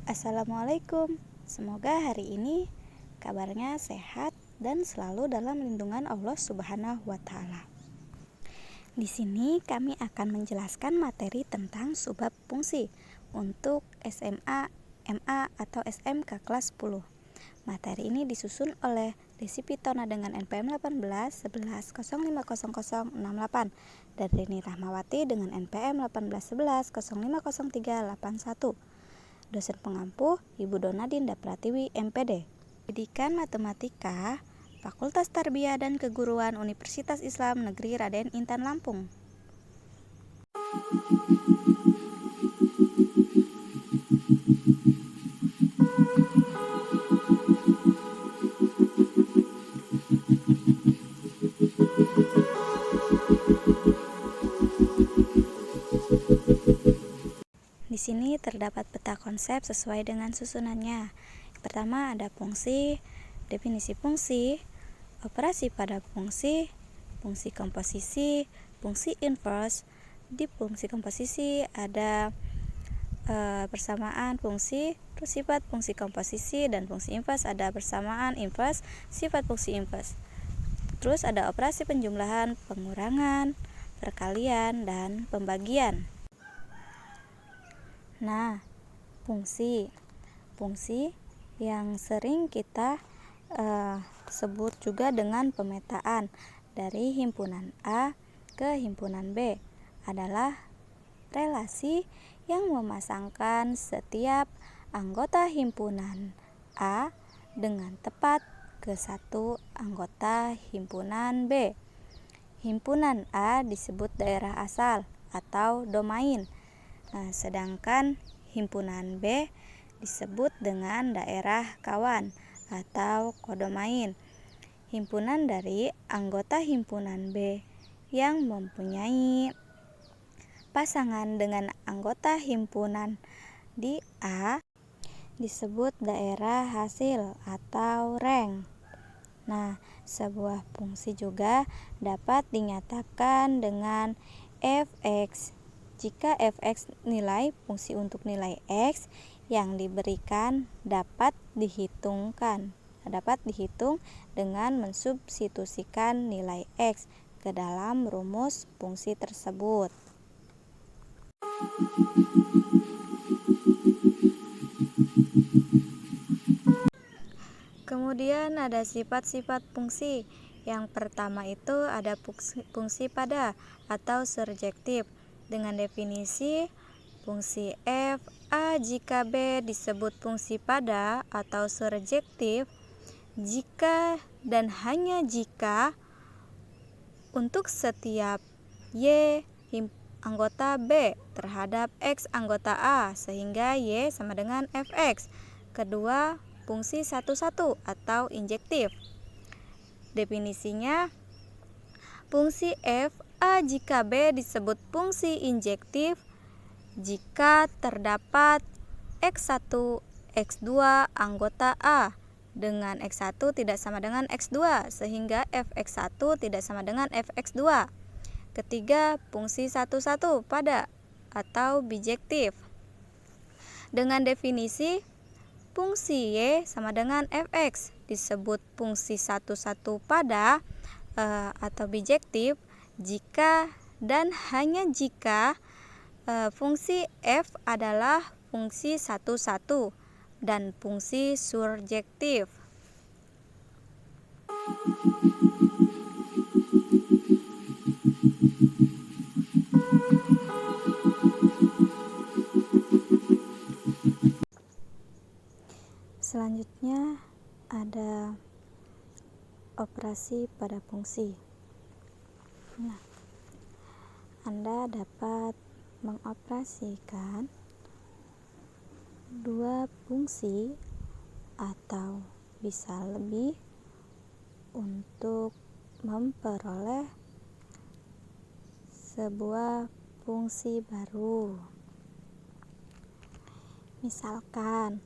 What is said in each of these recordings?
Assalamualaikum. Semoga hari ini kabarnya sehat dan selalu dalam lindungan Allah Subhanahu wa taala. Di sini kami akan menjelaskan materi tentang subbab fungsi untuk SMA, MA atau SMK kelas 10. Materi ini disusun oleh Desi Pitona dengan NPM 1811050068 dan Rini Rahmawati dengan NPM 1811050381. Dosen pengampu Ibu Dona Dinda Pratiwi MPD. Pendidikan Matematika Fakultas Tarbiyah dan Keguruan Universitas Islam Negeri Raden Intan Lampung. Di sini terdapat peta konsep sesuai dengan susunannya. Pertama ada fungsi, definisi fungsi, operasi pada fungsi, fungsi komposisi, fungsi inverse. Di fungsi komposisi ada persamaan fungsi, terus sifat fungsi komposisi, dan fungsi inverse ada persamaan inverse, sifat fungsi inverse. Terus ada operasi penjumlahan, pengurangan, perkalian, dan pembagian. Nah, fungsi yang sering kita sebut juga dengan pemetaan dari himpunan A ke himpunan B adalah relasi yang memasangkan setiap anggota himpunan A dengan tepat ke satu anggota himpunan B. Himpunan A disebut daerah asal atau domain. Sedangkan himpunan B disebut dengan daerah kawan atau kodomain. Himpunan dari anggota himpunan B yang mempunyai pasangan dengan anggota himpunan di A disebut daerah hasil atau rank. Nah, sebuah fungsi juga dapat dinyatakan dengan fx. Jika fx nilai fungsi untuk nilai x yang diberikan dapat dihitung dengan mensubstitusikan nilai x ke dalam rumus fungsi tersebut. Kemudian ada sifat-sifat fungsi. Yang pertama itu ada fungsi pada atau surjektif. Dengan definisi, fungsi f a jika b disebut fungsi pada atau surjektif jika dan hanya jika untuk setiap y anggota b terhadap x anggota a sehingga y sama dengan fx. Kedua, fungsi satu-satu atau injektif. Definisinya, fungsi f a jika b disebut fungsi injektif jika terdapat x1, x2 anggota a dengan x1 tidak sama dengan x2 sehingga fx1 tidak sama dengan fx2. Ketiga, fungsi satu-satu pada atau bijektif. Dengan definisi, fungsi y sama dengan fx disebut fungsi satu-satu pada atau bijektif jika dan hanya jika fungsi f adalah fungsi satu-satu dan fungsi surjektif. Selanjutnya ada operasi pada fungsi. Nah, Anda dapat mengoperasikan dua fungsi atau bisa lebih untuk memperoleh sebuah fungsi baru. Misalkan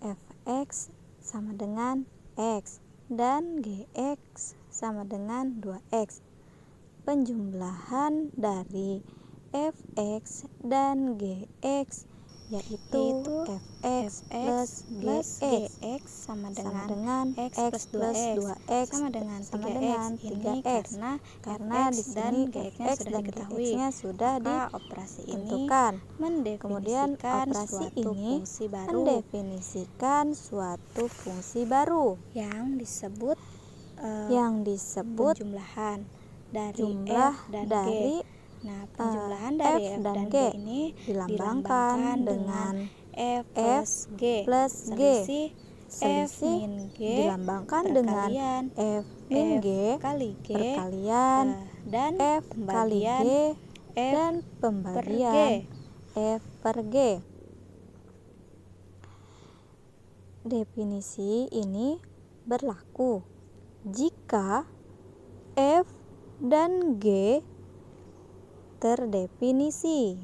fx sama dengan x dan gx sama dengan 2x. penjumlahan dari fx dan gx, yaitu fx plus gx sama dengan x plus 2x sama dengan 3x, karena di sini fx dan gx-nya sudah ditentukan. Kemudian operasi ini mendefinisikan suatu fungsi baru yang disebut penjumlahan dari jumlah f dan dari g. Nah, penjumlahan dari f dan g ini dilambangkan dengan f plus g. Selisih dilambangkan dengan f min g perkalian dan f kali g dan pembagian f per g. Definisi ini berlaku jika f dan g terdefinisi.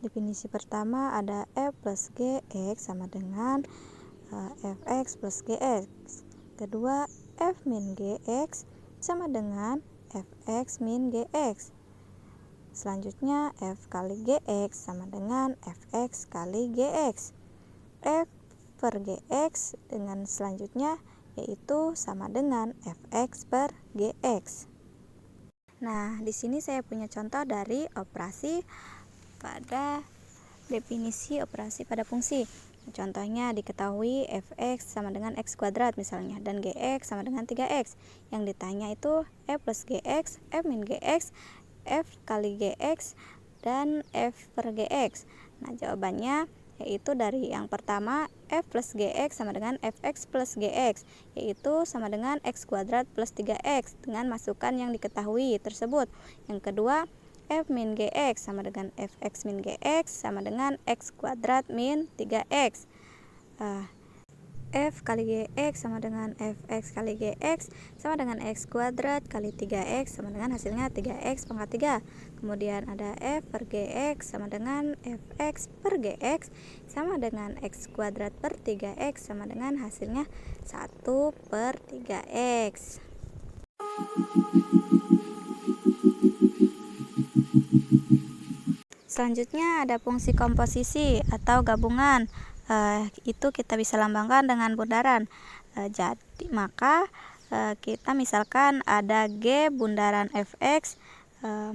Definisi pertama ada f plus gx sama dengan fx plus gx. Kedua, f min gx sama dengan fx min gx. Selanjutnya, f kali gx sama dengan fx kali gx. F per gx dengan selanjutnya yaitu sama dengan fx per gx. Nah, di sini saya punya contoh dari operasi pada definisi operasi pada fungsi. Contohnya diketahui fx sama dengan x kuadrat misalnya, dan gx sama dengan 3x. Yang ditanya itu f plus gx, f min gx, f kali gx, dan f per gx. Nah, jawabannya yaitu dari yang pertama f plus gx sama dengan fx plus gx, yaitu sama dengan x kuadrat plus 3x dengan masukan yang diketahui tersebut. Yang kedua, f min gx sama dengan fx min gx sama dengan x kuadrat min 3x. F kali gx sama dengan fx kali gx sama dengan x kuadrat kali 3x sama dengan hasilnya 3x pangkat 3. Kemudian ada f per gx sama dengan fx per gx sama dengan x kuadrat per 3x sama dengan hasilnya 1 per 3x. Selanjutnya ada fungsi komposisi atau gabungan. Itu kita bisa lambangkan dengan bundaran. Jadi maka kita misalkan ada g bundaran fx,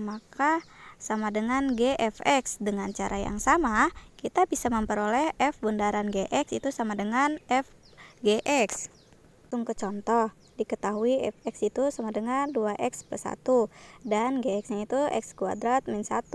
maka sama dengan g fx. Dengan cara yang sama kita bisa memperoleh f bundaran gx itu sama dengan f gx. Langsung ke contoh. Diketahui fx itu sama dengan 2x plus 1 dan gx-nya itu x kuadrat min 1.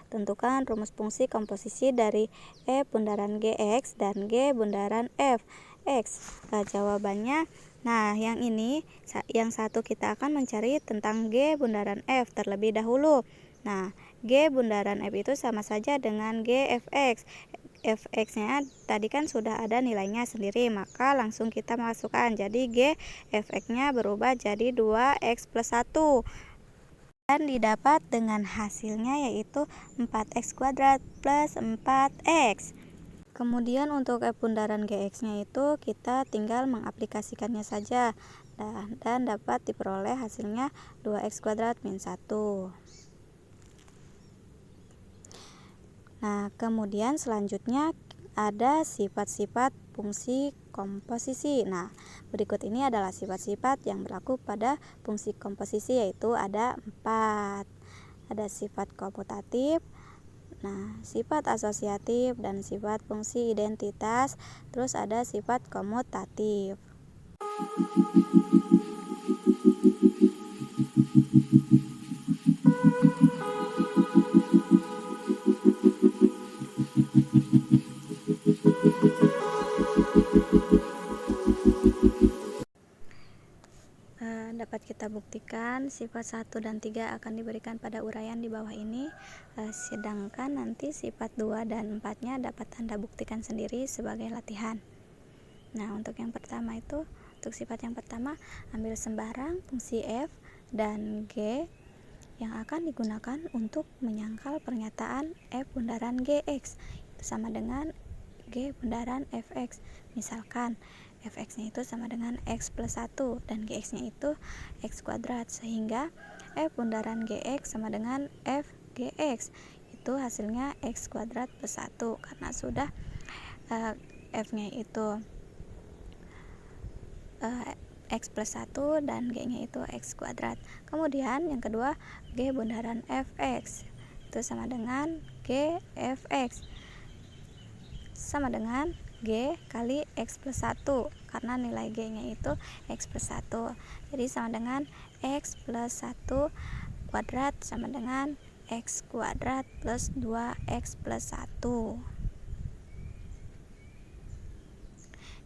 Tentukan rumus fungsi komposisi dari f bundaran gx dan g bundaran f x. Jawabannya, nah yang ini, yang satu kita akan mencari tentang g bundaran f terlebih dahulu. Nah, g bundaran f itu sama saja dengan g fx. Fx-nya tadi kan sudah ada nilainya sendiri, maka langsung kita masukkan. Jadi G fx-nya berubah jadi 2x plus 1 dan didapat dengan hasilnya yaitu 4x kuadrat plus 4x. Kemudian untuk f bundaran gx-nya itu kita tinggal mengaplikasikannya saja dan dapat diperoleh hasilnya 2x kuadrat min 1. Nah, kemudian selanjutnya ada sifat-sifat fungsi komposisi. Nah, berikut ini adalah sifat-sifat yang berlaku pada fungsi komposisi, yaitu ada 4. Ada sifat komutatif, nah, sifat asosiatif, dan sifat fungsi identitas. Terus ada sifat komutatif. Dapat kita buktikan sifat 1 dan 3 akan diberikan pada uraian di bawah ini, sedangkan nanti sifat 2 dan 4-nya dapat Anda buktikan sendiri sebagai latihan. Nah, untuk yang pertama itu, untuk sifat yang pertama, ambil sembarang fungsi f dan g yang akan digunakan untuk menyangkal pernyataan f bundaran gx itu sama dengan g bundaran fx. Misalkan fx-nya itu sama dengan x plus 1 dan gx-nya itu x kuadrat, sehingga f bundaran gx sama dengan f gx itu hasilnya x kuadrat plus 1 karena sudah f-nya itu x plus 1 dan g-nya itu x kuadrat. Kemudian yang kedua, g bundaran fx itu sama dengan g fx sama dengan g kali x plus 1 karena nilai g-nya itu x plus 1. Jadi sama dengan x plus 1 kuadrat sama dengan x kuadrat plus 2x plus 1.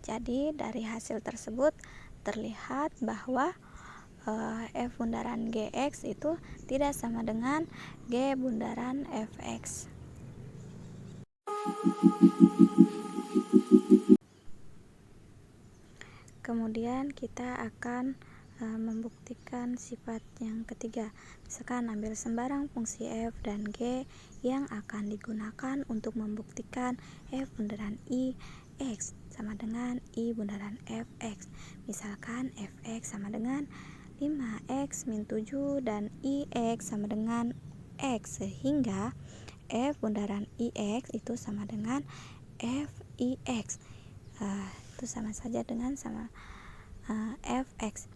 Jadi dari hasil tersebut terlihat bahwa f bundaran gx itu tidak sama dengan g bundaran fx. Kemudian kita akan membuktikan sifat yang ketiga. Misalkan ambil sembarang fungsi f dan g yang akan digunakan untuk membuktikan f bundaran i x sama dengan i bundaran fx. Misalkan fx sama dengan 5x min 7 dan ix sama dengan x, sehingga f bundaran ix itu sama dengan fix. Itu sama saja dengan fx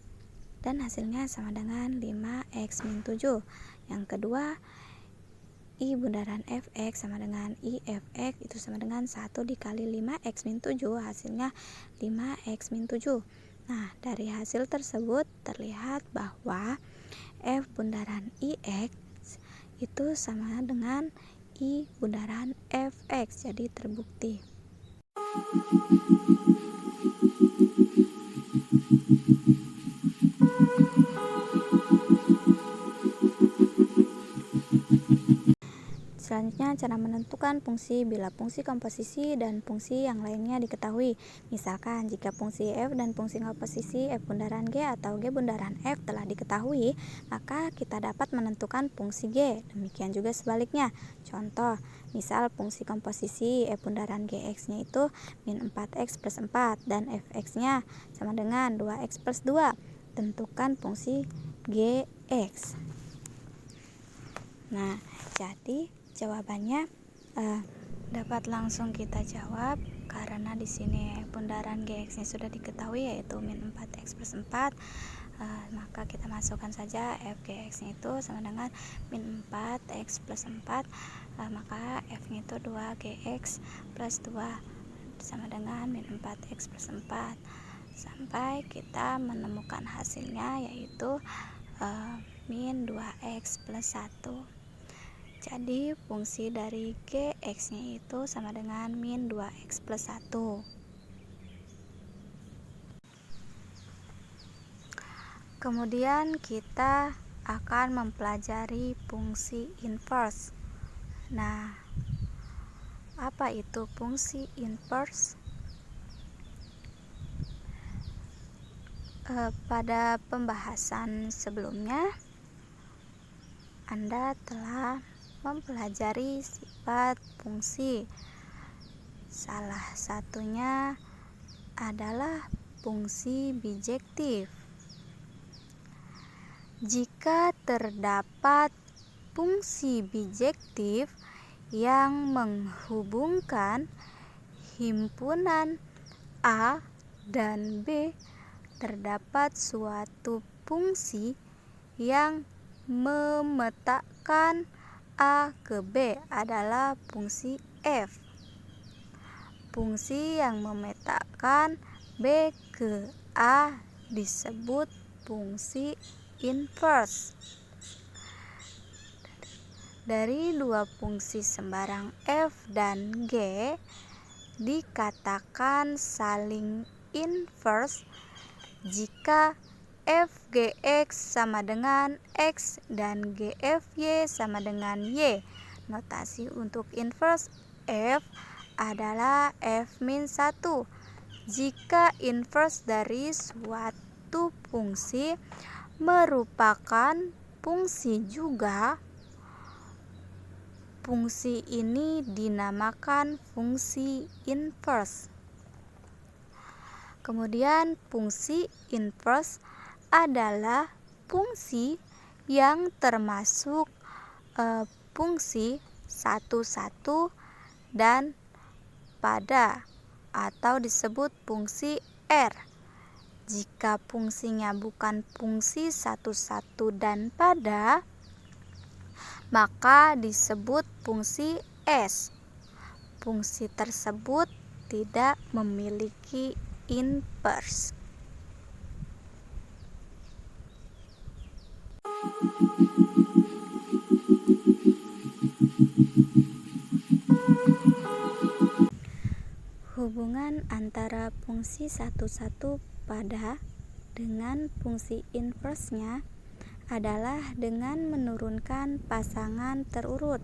dan hasilnya sama dengan 5x min 7. Yang kedua, i bundaran fx sama dengan ifx itu sama dengan 1 dikali 5x min 7, hasilnya 5x min 7. Nah, dari hasil tersebut terlihat bahwa f bundaran ix itu sama dengan i bundaran fx, jadi terbukti. Selanjutnya, cara menentukan fungsi bila fungsi komposisi dan fungsi yang lainnya diketahui. Misalkan jika fungsi f dan fungsi komposisi f bundaran g atau g bundaran f telah diketahui, maka kita dapat menentukan fungsi g. Demikian juga sebaliknya. Contoh, misal fungsi komposisi f bundaran gx-nya itu min 4x plus 4 dan fx-nya sama dengan 2x plus 2. Tentukan fungsi gx. Nah, jadi jawabannya dapat langsung kita jawab karena di sini bundaran gx-nya sudah diketahui yaitu min 4x plus 4. Maka kita masukkan saja f gx-nya itu sama dengan min 4x plus 4. Maka f-nya itu 2gx plus 2 sama dengan min 4x plus 4 sampai kita menemukan hasilnya yaitu min 2x plus 1. Jadi fungsi dari gx-nya itu sama dengan min 2x plus 1. Kemudian kita akan mempelajari fungsi inverse. Nah, apa itu fungsi inverse? Pada pembahasan sebelumnya Anda telah mempelajari sifat fungsi. Salah satunya adalah fungsi bijektif. Jika terdapat fungsi bijektif yang menghubungkan himpunan A dan B, terdapat suatu fungsi yang memetakan A ke B adalah fungsi f. Fungsi yang memetakan B ke A disebut fungsi inverse. Dari dua fungsi sembarang f dan g dikatakan saling inverse jika fgx sama dengan x dan gfy sama dengan y. Notasi untuk inverse f adalah f-1. Jika inverse dari suatu fungsi merupakan fungsi juga, fungsi ini dinamakan fungsi inverse. Kemudian fungsi inverse adalah fungsi yang termasuk fungsi 1 dan pada atau disebut fungsi R. Jika fungsinya bukan fungsi 1 dan pada, maka disebut fungsi S. Fungsi tersebut tidak memiliki inverse. Hubungan antara fungsi 1 pada dengan fungsi inverse-nya adalah dengan menurunkan pasangan terurut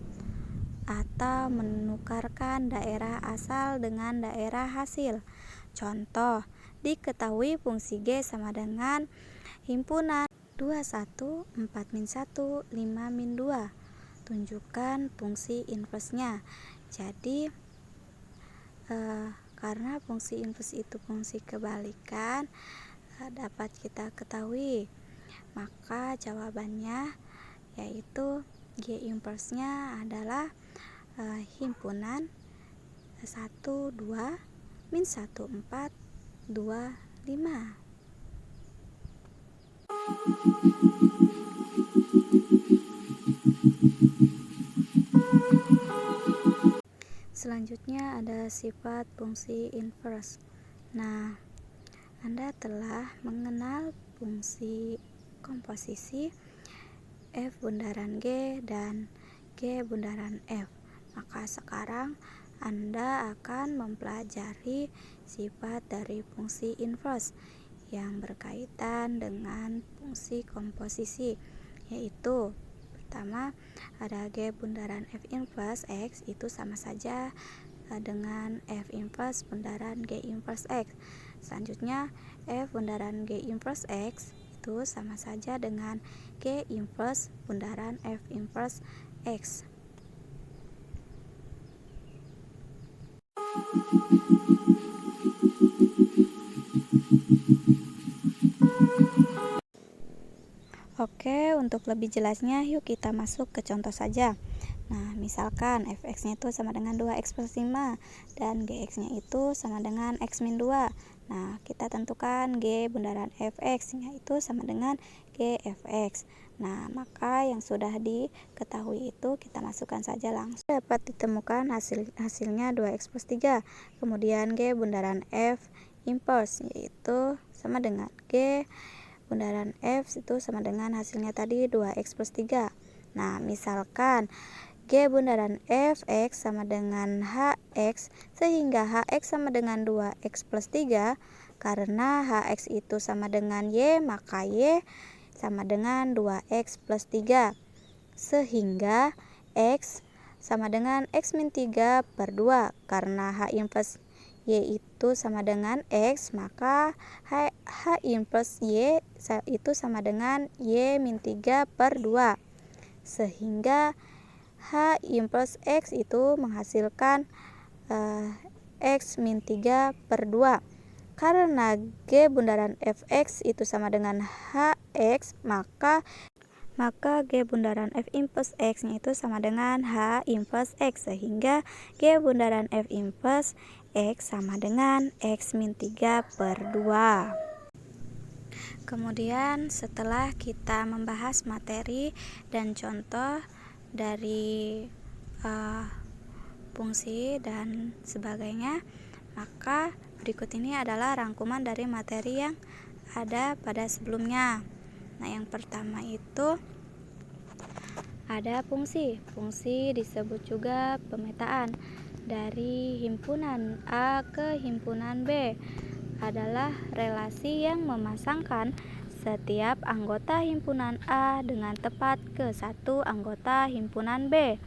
atau menukarkan daerah asal dengan daerah hasil. Contoh, diketahui fungsi G sama dengan himpunan 21, 4-1, 5-2. Tunjukkan fungsi inverse-nya. Jadi, karena fungsi inverse itu fungsi kebalikan, dapat kita ketahui, maka jawabannya yaitu G inverse-nya adalah himpunan 1, 2, min 1, 4, 2, 5. Selanjutnya ada sifat fungsi inverse. Nah, Anda telah mengenal fungsi komposisi F bundaran G dan G bundaran F. Maka sekarang Anda akan mempelajari sifat dari fungsi inverse yang berkaitan dengan fungsi komposisi, yaitu pertama ada G bundaran F inverse X, itu sama saja dengan F inverse bundaran G inverse X. Selanjutnya F bundaran G inverse X itu sama saja dengan G inverse bundaran F inverse X. Oke, untuk lebih jelasnya yuk kita masuk ke contoh saja. Nah, misalkan fx-nya itu sama dengan 2x plus 5 dan gx-nya itu sama dengan x min 2. Nah, kita tentukan G bundaran fx-nya itu sama dengan gfx. Nah, maka yang sudah diketahui itu kita masukkan saja langsung. Dapat ditemukan hasilnya 2x plus 3. Kemudian G bundaran f inverse yaitu sama dengan G bundaran F itu sama dengan hasilnya tadi 2x plus 3. Nah, misalkan G bundaran Fx sama dengan Hx, sehingga Hx sama dengan 2x plus 3. Karena Hx itu sama dengan Y, maka Y sama dengan 2x plus 3. Sehingga X sama dengan x min 3 per 2. Karena H inverse Y itu sama dengan X, maka H inverse Y itu sama dengan Y min 3 per 2. Sehingga H inverse X itu menghasilkan X min 3 per 2. Karena G bundaran Fx itu sama dengan Hx, maka G bundaran F inverse X itu sama dengan H inverse X, sehingga G bundaran F inverse X sama dengan X min 3 per 2. Kemudian setelah kita membahas materi dan contoh dari fungsi dan sebagainya, maka berikut ini adalah rangkuman dari materi yang ada pada sebelumnya. Nah, yang pertama itu ada fungsi. Fungsi disebut juga pemetaan. Dari himpunan A ke himpunan B adalah relasi yang memasangkan setiap anggota himpunan A dengan tepat ke satu anggota himpunan B.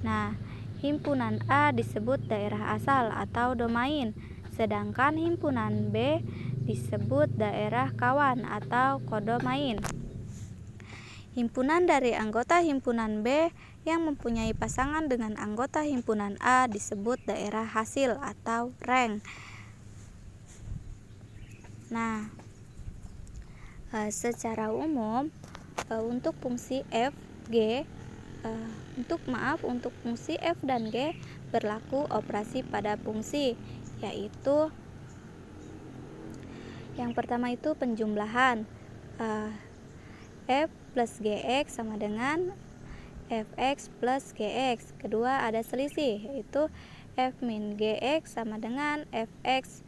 Nah, himpunan A disebut daerah asal atau domain, sedangkan himpunan B disebut daerah kawan atau kodomain. Himpunan dari anggota himpunan B yang mempunyai pasangan dengan anggota himpunan A disebut daerah hasil atau rank. Nah, secara umum untuk fungsi f, g, untuk fungsi f dan g berlaku operasi pada fungsi, yaitu yang pertama itu penjumlahan. F plus gx sama dengan fx plus gx. Kedua ada selisih, yaitu f min gx sama dengan fx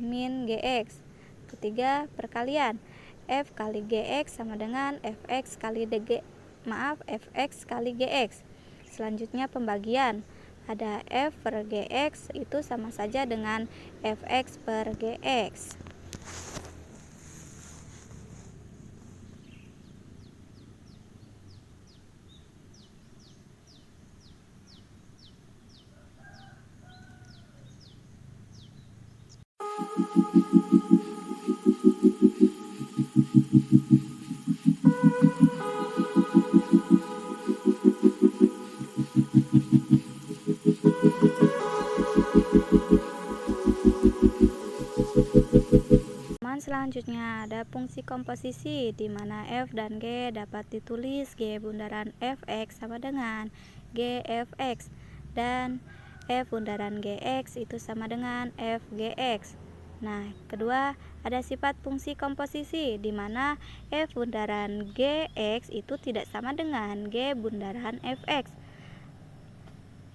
min gx. Ketiga perkalian, f kali gx sama dengan fx kali fx kali gx. Selanjutnya pembagian, ada f per gx itu sama saja dengan fx per gx. Selanjutnya ada fungsi komposisi, di mana f dan g dapat ditulis g bundaran fx sama dengan g fx dan f bundaran gx itu sama dengan f gx. Nah, kedua ada sifat fungsi komposisi, di mana f bundaran gx itu tidak sama dengan g bundaran fx.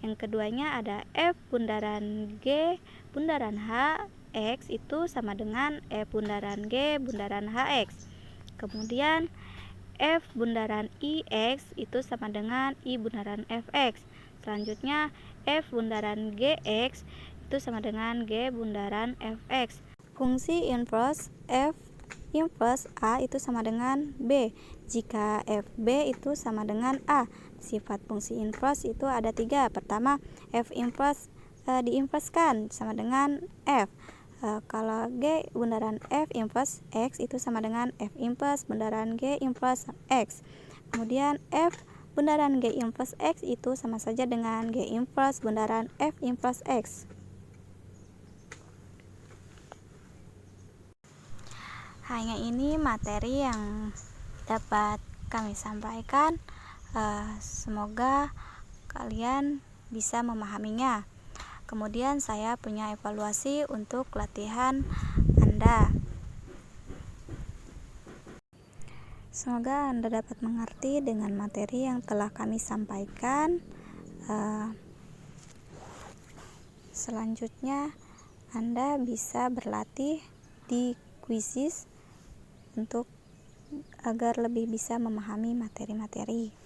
Yang keduanya ada f bundaran g bundaran h x itu sama dengan f bundaran g bundaran hx. Kemudian f bundaran ix itu sama dengan i bundaran fx. Selanjutnya f bundaran gx itu sama dengan g bundaran fx. Fungsi inverse f inverse a itu sama dengan b jika fb itu sama dengan a. Sifat fungsi inverse itu ada 3. Pertama, f inverse diinverskan sama dengan f. Kalau g bundaran f inverse x itu sama dengan f inverse bundaran g inverse x. Kemudian f bundaran g inverse x itu sama saja dengan g inverse bundaran f inverse x. Hanya ini materi yang dapat kami sampaikan. Semoga kalian bisa memahaminya. Kemudian saya punya evaluasi untuk latihan Anda. Semoga Anda dapat mengerti dengan materi yang telah kami sampaikan. Selanjutnya Anda bisa berlatih di kuisis untuk agar lebih bisa memahami materi-materi.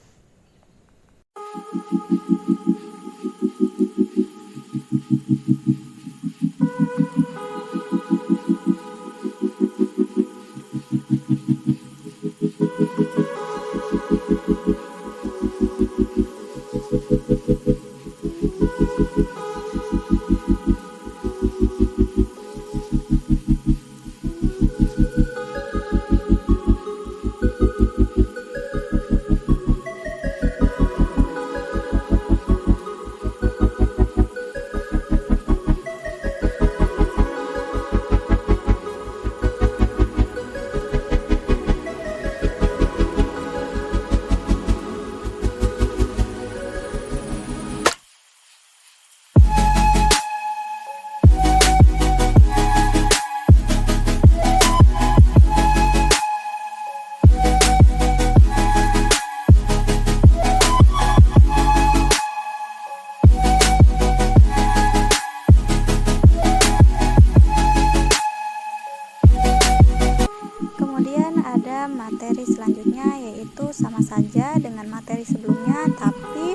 Materi selanjutnya yaitu sama saja dengan materi sebelumnya, tapi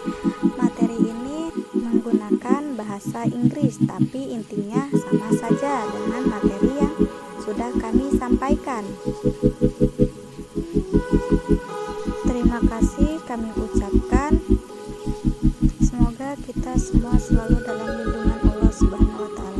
materi ini menggunakan bahasa Inggris, tapi intinya sama saja dengan materi yang sudah kami sampaikan. Terima kasih kami ucapkan. Semoga kita semua selalu dalam lindungan Allah Subhanahu wa Ta'ala.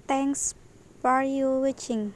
Thanks for you watching.